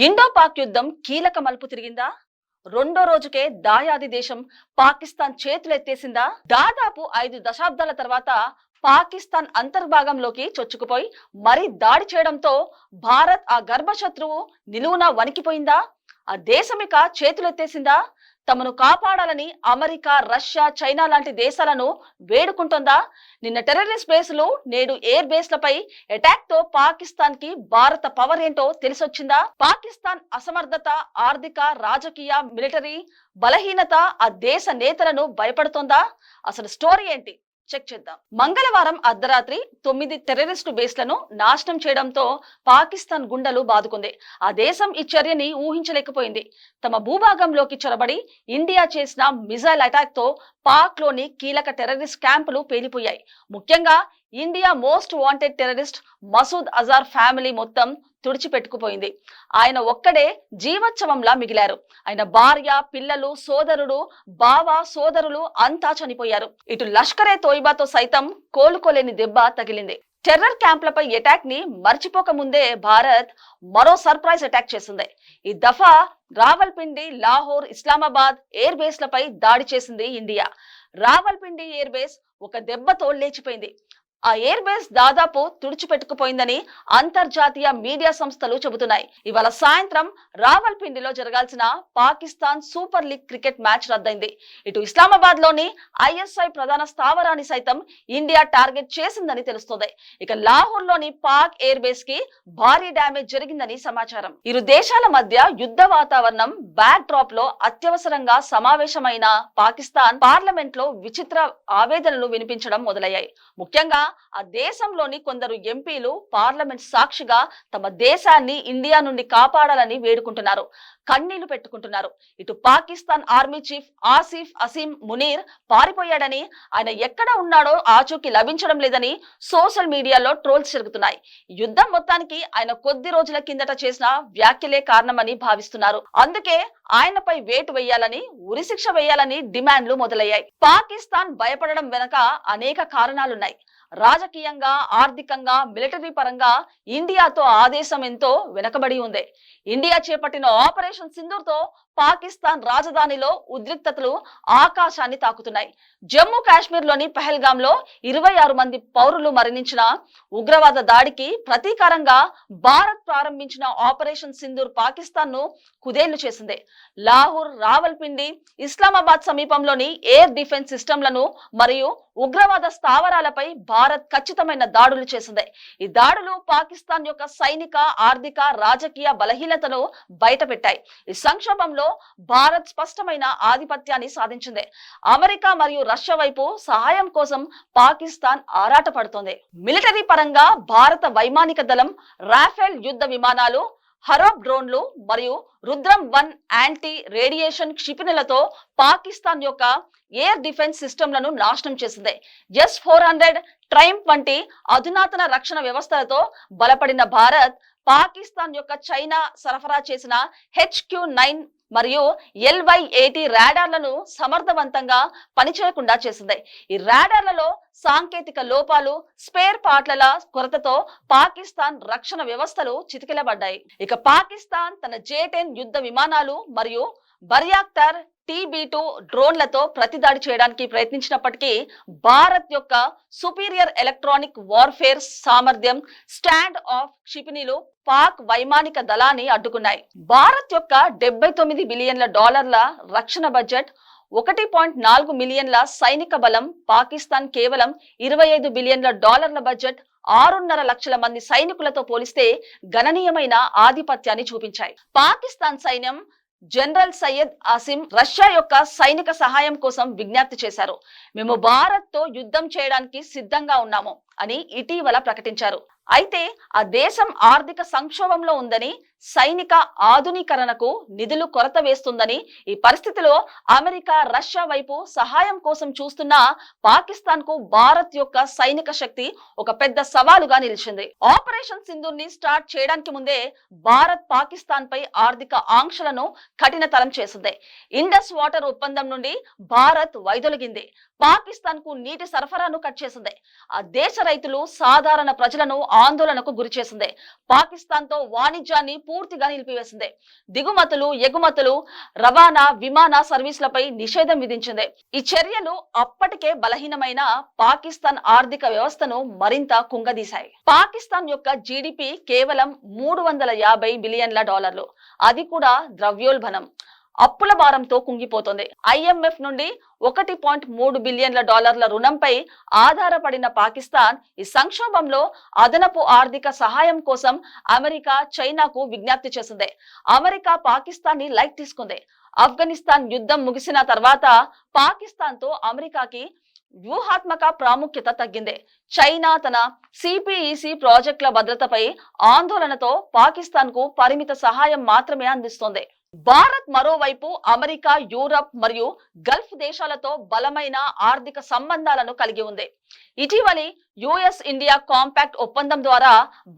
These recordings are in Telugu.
ఇండో పాక్ యుద్ధం కీలక మలుపు తిరిగిందా? రెండో రోజుకే దాయాది దేశం పాకిస్తాన్ చేతులెత్తేసిందా? దాదాపు 5 దశాబ్దాల తర్వాత పాకిస్తాన్ అంతర్భాగంలోకి చొచ్చుకుపోయి మరీ దాడి చేయడంతో భారత్ ఆ గర్భశత్రువు నిలువునా వణికిపోయిందా? ఆ దేశమిక చేతులెత్తేసిందా? తమను కాపాడాలని అమెరికా, రష్యా, చైనా లాంటి దేశాలను వేడుకుంటోందా? నిన్న టెర్రరిస్ట్ బేస్లు, నేడు ఎయిర్ బేస్లపై అటాక్ తో పాకిస్తాన్ కి భారత పవర్ ఏంటో తెలిసొచ్చిందా? పాకిస్తాన్ అసమర్థత, ఆర్థిక, రాజకీయ, మిలిటరీ బలహీనత ఆ దేశ నేతలను భయపడుతోందా? అసలు స్టోరీ ఏంటి? చెక్ చేద్దాం. మంగళవారం అర్ధరాత్రి 9 టెర్రరిస్టు బేస్లను నాశనం చేయడంతో పాకిస్తాన్ గుండెలు బాదుకుంది. ఆ దేశం ఈ చర్యని ఊహించలేకపోయింది. తమ భూభాగంలోకి చొరబడి ఇండియా చేసిన మిజైల్ అటాక్ తో పాక్ లోని కీలక టెర్రరిస్ట్ క్యాంపులు పేలిపోయాయి. ముఖ్యంగా India most wanted terrorist Masood Azhar family మొత్తం తుడిచిపెట్టుకుపోయింది. ఆయన ఒక్కడే జీవోత్సవంలా మిగిలారు. ఆయన భార్య, పిల్లలు, సోదరుడు, బావ, సోదరులు అంతా చనిపోయారు. ఇటు లష్కరే తోయిబాతో సైతం కోలుకోలేని దెబ్బ తగిలింది. టెర్రర్ క్యాంప్లపై అటాక్ ని మర్చిపోక ముందే భారత్ మరో సర్ప్రైజ్ అటాక్ చేసింది. ఈ దఫా రావల్పిండి, లాహోర్, ఇస్లామాబాద్ ఎయిర్ బేస్లపై దాడి చేసింది ఇండియా. రావల్పిండి ఎయిర్ బేస్ ఒక దెబ్బతో లేచిపోయింది. ఆ ఎయిర్ బేస్ దాదాపు తుడిచిపెట్టుకుపోయిందని అంతర్జాతీయ మీడియా సంస్థలు చెబుతున్నాయి. ఇవాళ సాయంత్రం రావల్పిండిలో జరగాల్సిన Pakistan super league cricket match రద్దయింది. ఇటు ఇస్లామాబాద్ లోని ఐఎస్ఐ ప్రధాన స్థావరాన్ని సైతం ఇండియా టార్గెట్ చేసిందని తెలుస్తోంది. ఇక లాహోర్ లోని పాక్ ఎయిర్ బేస్ కి భారీ డ్యామేజ్ జరిగిందని సమాచారం. ఇరు దేశాల మధ్య యుద్ధ వాతావరణం బ్యాక్ డ్రాప్ లో అత్యవసరంగా సమావేశమైన పాకిస్తాన్ పార్లమెంట్ లో విచిత్ర ఆవేదనలు వినిపించడం మొదలయ్యాయి. ముఖ్యంగా ఆ దేశంలోని కొందరు ఎంపీలు పార్లమెంట్ సాక్షిగా తమ దేశాన్ని ఇండియా నుండి కాపాడాలని వేడుకుంటున్నారు, కన్నీళ్లు పెట్టుకుంటున్నారు. ఇటు పాకిస్తాన్ ఆర్మీ చీఫ్ ఆసిఫ్ అసీం మునీర్ పారిపోయాడని, ఆయన ఎక్కడ ఉన్నాడో ఆచూకీ లభించడం లేదని సోషల్ మీడియాలో ట్రోల్స్ జరుగుతున్నాయి. యుద్ధం మొత్తానికి ఆయన కొద్ది రోజుల కిందట చేసిన వ్యాఖ్యలే కారణమని భావిస్తున్నారు. అందుకే ఆయనపై వేటు వేయాలని, ఉరిశిక్ష వేయాలని డిమాండ్లు మొదలయ్యాయి. పాకిస్తాన్ భయపడడం వెనక అనేక కారణాలున్నాయి. రాజకీయంగా, ఆర్థికంగా, మిలిటరీ పరంగా ఇండియాతో ఆ దేశం ఎంతో వెనకబడి ఉంది. ఇండియా చేపట్టిన ఆపరేషన్ సింధూర్ తో పాకిస్తాన్ రాజధానిలో ఉద్రిక్తతలు ఆకాశాన్ని తాకుతున్నాయి. జమ్మూ కాశ్మీర్ లోని పహల్గామ్ లో 26 మంది పౌరులు మరణించిన ఉగ్రవాద దాడికి ప్రతీకారంగా భారత్ ప్రారంభించిన ఆపరేషన్ సింధూర్ పాకిస్తాన్ ను కుదేళ్లు చేసింది. లాహోర్, రావల్పిండి, ఇస్లామాబాద్ సమీపంలోని ఎయిర్ డిఫెన్స్ సిస్టంలను మరియు ఉగ్రవాద స్థావరాలపై భారత్ ఖచ్చితమైన దాడులు చేసింది. ఈ దాడులు పాకిస్తాన్ యొక్క సైనిక, ఆర్థిక, రాజకీయ బలహీనతను బయటపెట్టాయి. ఈ సంక్షోభంలో భారత్ స్పష్టమైన ఆధిపత్యాన్ని సాధించింది. అమెరికా మరియు రష్యా వైపు సహాయం కోసం పాకిస్తాన్ ఆరాట పడుతోంది. మిలిటరీ పరంగా భారత వైమానిక దళం రాఫెల్ యుద్ధ విమానాలు, హరోప్ డ్రోన్లు మరియు రుద్రం-1 యాంటీ రేడియేషన్ క్షిపణులతో పాకిస్తాన్ యొక్క ఎయిర్ డిఫెన్స్ సిస్టంలను నాశనం చేసింది. S-400 ట్రైంప్ వంటి అధునాతన రక్షణ వ్యవస్థలతో బలపడిన భారత్ పాకిస్తాన్ యొక్క చైనా సరఫరా చేసిన HQ-9 మరియు LY-80 రాడార్లను సమర్థవంతంగా పనిచేయకుండా చేసింది. ఈ రాడార్లలో సాంకేతిక లోపాలు, స్పేర్ పార్ట్ల కొరతతో పాకిస్తాన్ రక్షణ వ్యవస్థలు చితికిలబడ్డాయి. ఇక పాకిస్తాన్ తన J-10 యుద్ధ విమానాలు మరియు బర్యాక్తార్ TB2 డ్రోన్లతో ప్రతిదాడి చేయడానికి ప్రయత్నించినప్పటికీ భారత్ యొక్క సుపీరియర్ ఎలక్ట్రానిక్ వార్ఫేర్ సామర్థ్యం, స్టాండ్ ఆఫ్ క్షిపణులు పాక్ వైమానిక దళాన్ని అడ్డుకున్నాయి. భారత్ యొక్క $79 బిలియన్ల రక్షణ బడ్జెట్, 1.4 మిలియన్ల సైనిక బలం, పాకిస్తాన్ కేవలం $25 బిలియన్ల బడ్జెట్, 6.5 లక్షల మంది సైనికులతో పోలిస్తే గణనీయమైన ఆధిపత్యాన్ని చూపించాయి. పాకిస్తాన్ సైన్యం జనరల్ సయ్యద్ ఆసిం రష్యా యొక్క సైనిక సహాయం కోసం విజ్ఞప్తి చేశారు. మేము భారత్ తో యుద్ధం చేయడానికి సిద్ధంగా ఉన్నాము అని ఇటీవల ప్రకటించారు. అయితే ఆ దేశం ఆర్థిక సంక్షోభంలో ఉందని, సైనిక ఆధునీకరణకు నిధులు కొరత వేస్తుందని, ఈ పరిస్థితిలో అమెరికా, రష్యా వైపు సహాయం కోసం చూస్తున్న పాకిస్తాన్ కు భారత్ యొక్క సైనిక శక్తి ఒక పెద్ద సవాలుగా నిలిచింది. ఆపరేషన్ సింధూర్ ని స్టార్ట్ చేయడానికి ముందే భారత్ పాకిస్తాన్ పై ఆర్థిక ఆంక్షలను కఠినతరం చేసింది. ఇండస్ వాటర్ ఒప్పందం నుండి భారత్ వైదొలిగింది. పాకిస్తాన్ కు నీటి సరఫరాను కట్ చేసింది. ఆ దేశ రైతులు, సాధారణ ప్రజలను ఆందోళనకు గురి చేసింది. పాకిస్తాన్ తో వాణిజ్యాన్ని పూర్తిగా నిలిపివేసింది. దిగుమతులు, ఎగుమతులు, రవాణా, విమాన సర్వీసులపై నిషేధం విధించింది. ఈ చర్యలు అప్పటికే బలహీనమైన పాకిస్తాన్ ఆర్థిక వ్యవస్థను మరింత కుంగదీశాయి. పాకిస్తాన్ యొక్క జీడిపి కేవలం $350 బిలియన్ల, అది కూడా ద్రవ్యోల్బణం, అప్పుల భారంతో కుంగిపోతుంది. IMF నుండి $1.3 బిలియన్ల రుణంపై ఆధారపడిన పాకిస్తాన్ ఈ సంక్షోభంలో అదనపు ఆర్థిక సహాయం కోసం అమెరికా, చైనాకు విజ్ఞప్తి చేసింది. అమెరికా పాకిస్తాన్ ని లైట్ తీసుకుంది. ఆఫ్ఘనిస్తాన్ యుద్ధం ముగిసిన తర్వాత పాకిస్తాన్ తో అమెరికాకి వ్యూహాత్మక ప్రాముఖ్యత తగ్గింది. చైనా తన CPEC ప్రాజెక్టుల భద్రతపై ఆందోళనతో పాకిస్తాన్ కు పరిమిత సహాయం మాత్రమే అందిస్తోంది. భారత్ మరోవైపు అమెరికా, యూరప్ మరియు గల్ఫ్ దేశాలతో బలమైన ఆర్థిక సంబంధాలను కలిగి ఉంది. ఇటీవలి US ఇండియా కాంపాక్ట్ ఒప్పందం ద్వారా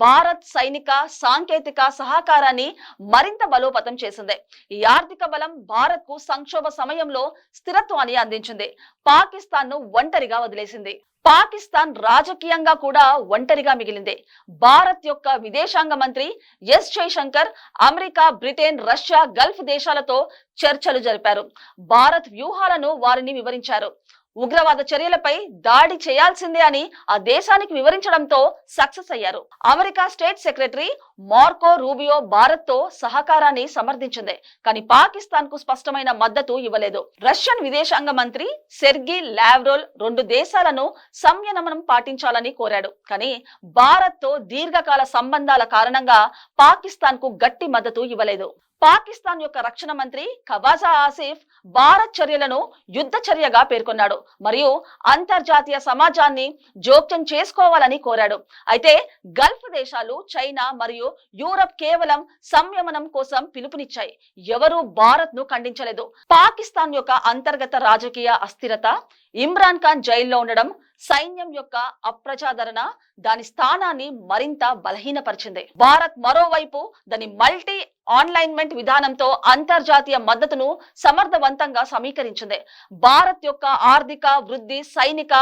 భారత్ సైనిక, సాంకేతిక సహకారాన్ని మరింత బలోపేతం చేసింది. ఈ ఆర్థిక బలం భారత్ కు సంక్షోభ సమయంలో స్థిరత్వాన్ని అందించింది. పాకిస్తాన్ ను ఒంటరిగా వదిలేసింది. పాకిస్తాన్ రాజకీయంగా కూడా ఒంటరిగా మిగిలింది. భారత్ యొక్క విదేశాంగ మంత్రి S Jaishankar America, Britain, Russia, Gulf దేశాలతో చర్చలు జరిపారు. భారత్ వ్యూహాలను వారిని వివరించారు. ఉగ్రవాద చర్యలపై దాడి చేయాల్సిందే అని ఆ దేశానికి వివరించడంతో సక్సెస్ అయ్యారు. America state secretary Marco Rubio Bharat తో సహకారాన్ని సమర్థించింది, కానీ పాకిస్తాన్ కు స్పష్టమైన మద్దతు ఇవ్వలేదు. రష్యన్ విదేశాంగ మంత్రి సెర్గీ లావ్రోవ్ 2 దేశాలను సంయమనం పాటించాలని కోరాడు, కానీ భారత్ తో దీర్ఘకాల సంబంధాల కారణంగా పాకిస్తాన్ కు గట్టి మద్దతు ఇవ్వలేదు. పాకిస్తాన్ యొక్క రక్షణ మంత్రి ఖవాజా ఆసిఫ్ భారత్ చర్యలను యుద్ధ చర్యగా పేర్కొన్నాడు మరియు అంతర్జాతీయ సమాజాన్ని జోక్యం చేసుకోవాలని కోరాడు. అయితే గల్ఫ్ దేశాలు, చైనా మరియు యూరప్ కేవలం సంయమనం కోసం పిలుపునిచ్చాయి. ఎవరూ భారత్ ను ఖండించలేదు. పాకిస్తాన్ యొక్క అంతర్గత రాజకీయ అస్థిరత, ఇమ్రాన్ ఖాన్ జైల్లో ఉండడం, సైన్యం యొక్క అప్రజాదరణ దాని స్థానాన్ని మరింత బలహీనపరిచింది. భారత్ మరోవైపు దాని మల్టీ ఆన్లైన్మెంట్ విధానంతో అంతర్జాతీయ మద్దతును సమర్థవంతంగా సమీకరించింది. భారత్ యొక్క ఆర్థిక వృద్ధి, సైనిక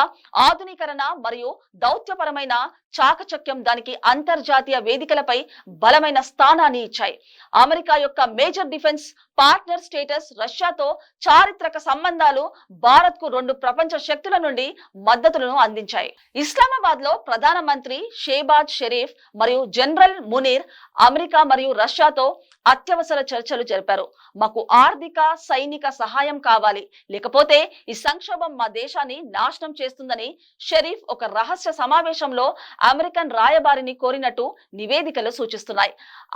ఆధునీకరణ మరియు దౌత్యపరమైన చాకచక్యం దానికి అంతర్జాతీయ వేదికలపై బలమైన స్థానాన్ని ఇచ్చాయి. అమెరికా యొక్క మేజర్ డిఫెన్స్ పార్ట్నర్ స్టేటస్, రష్యాతో చారిత్రక సంబంధాలు భారత్ కు 2 ప్రపంచ శక్తుల నుండి మద్దతులను అందించాయి. ఇస్లామాబాద్ లో ప్రధానమంత్రి షేబాజ్ షరీఫ్ మరియు జనరల్ మునీర్ అమెరికా మరియు రష్యాతో అత్యవసర చర్చలు జరిపారు. మాకు ఆర్థిక, సైనిక సహాయం కావాలి, లేకపోతే ఈ సంక్షోభం మా దేశాన్ని నాశనం చేస్తుందని షరీఫ్ ఒక రహస్య సమావేశంలో అమెరికన్ రాయబారిని కోరినట్టు నివేదికలు సూచిస్తున్నాయి.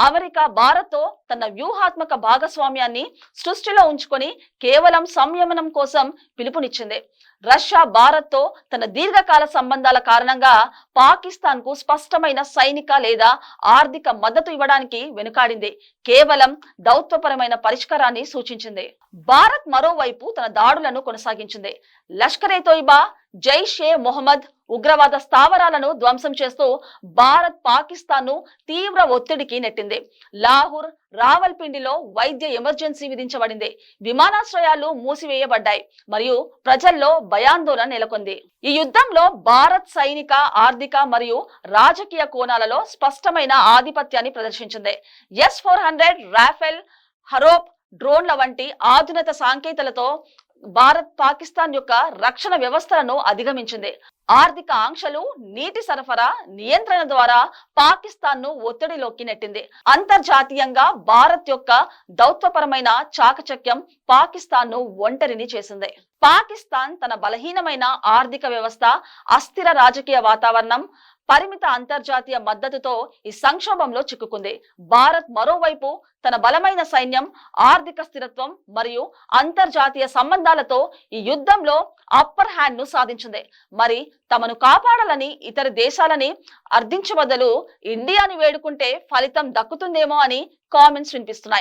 అమెరికా భారత్ తో తన వ్యూహాత్మక భాగస్వామ్యాన్ని సృష్టిలో ఉంచుకొని కేవలం సంయమనం కోసం పిలుపునిచ్చింది. రష్యా భారత్ తో తన దీర్ఘకాల సంబంధాల కారణంగా పాకిస్తాన్ కు స్పష్టమైన సైనిక లేదా ఆర్థిక మద్దతు ఇవ్వడానికి వెనుకాడింది, కేవలం దౌత్యపరమైన పరిష్కారాన్ని సూచించింది. భారత్ మరోవైపు తన దాడులను కొనసాగించింది. లష్కర్-ఏ-తోయిబా, జైష్-ఏ-మొహమ్మద్ ఉగ్రవాద స్థావరాలను ధ్వంసం చేస్తూ భారత్ పాకిస్తాన్ ను తీవ్ర ఒత్తిడికి నెట్టింది. లాహోర్, రావల్పిండిలో వైద్య ఎమర్జెన్సీ విధించబడింది. విమానాశ్రయాలు మూసివేయబడ్డాయి మరియు ప్రజల్లో భయాందోళన నెలకొంది. ఈ యుద్ధంలో భారత్ సైనిక, ఆర్థిక మరియు రాజకీయ కోణాలలో స్పష్టమైన ఆధిపత్యాన్ని ప్రదర్శించింది. S-400 రాఫెల్, హరోప్ డ్రోన్ల వంటి ఆధునిక సాంకేతికలతో భారత్ పాకిస్తాన్ యొక్క రక్షణ వ్యవస్థలను అధిగమించింది. ఆర్థిక ఆంక్షలు, నీటి సరఫరా నియంత్రణ ద్వారా పాకిస్తాన్ ను ఒత్తిడిలోకి నెట్టింది. అంతర్జాతీయంగా భారత్ యొక్క దౌత్యపరమైన చాకచక్యం పాకిస్తాన్ ను ఒంటరిని చేసింది. పాకిస్తాన్ తన బలహీనమైన ఆర్థిక వ్యవస్థ, అస్థిర రాజకీయ వాతావరణం, పరిమిత అంతర్జాతీయ మద్దతుతో ఈ సంక్షోభంలో చిక్కుకుంది. భారత్ మరోవైపు తన బలమైన సైన్యం, ఆర్థిక స్థిరత్వం మరియు అంతర్జాతీయ సంబంధాలతో ఈ యుద్ధంలో అప్పర్ హ్యాండ్ ను సాధించింది. మరి తమను కాపాడాలని ఇతర దేశాలని అర్థించే బదులు ఇండియాని వేడుకుంటే ఫలితం దక్కుతుందేమో అని కామెంట్స్ వినిపిస్తున్నాయి.